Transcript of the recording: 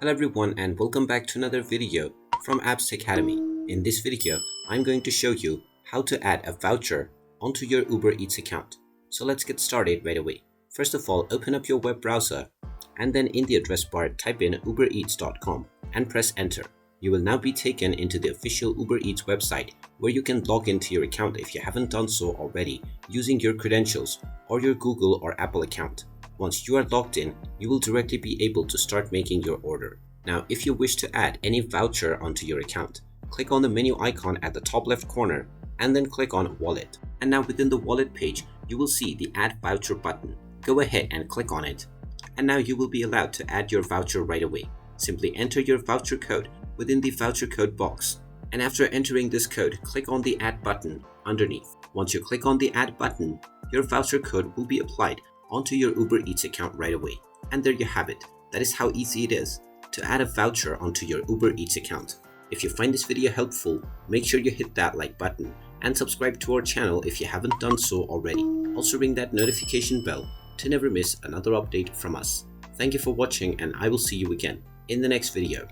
Hello everyone and welcome back to another video from Apps Academy. In this video, I'm going to show you how to add a voucher onto your Uber Eats account. So let's get started right away. First of all, open up your web browser and then in the address bar type in ubereats.com and press enter. You will now be taken into the official Uber Eats website where you can log into your account if you haven't done so already using your credentials or your Google or Apple account. Once you are logged in, you will directly be able to start making your order. Now, if you wish to add any voucher onto your account, click on the menu icon at the top left corner and then click on Wallet. And now within the Wallet page, you will see the Add Voucher button. Go ahead and click on it. And now you will be allowed to add your voucher right away. Simply enter your voucher code within the voucher code box. And after entering this code, click on the Add button underneath. Once you click on the Add button, your voucher code will be applied onto your Uber Eats account right away. And there you have it. That is how easy it is to add a voucher onto your Uber Eats account. If you find this video helpful, make sure you hit that like button and subscribe to our channel if you haven't done so already. Also ring that notification bell to never miss another update from us. Thank you for watching and I will see you again in the next video.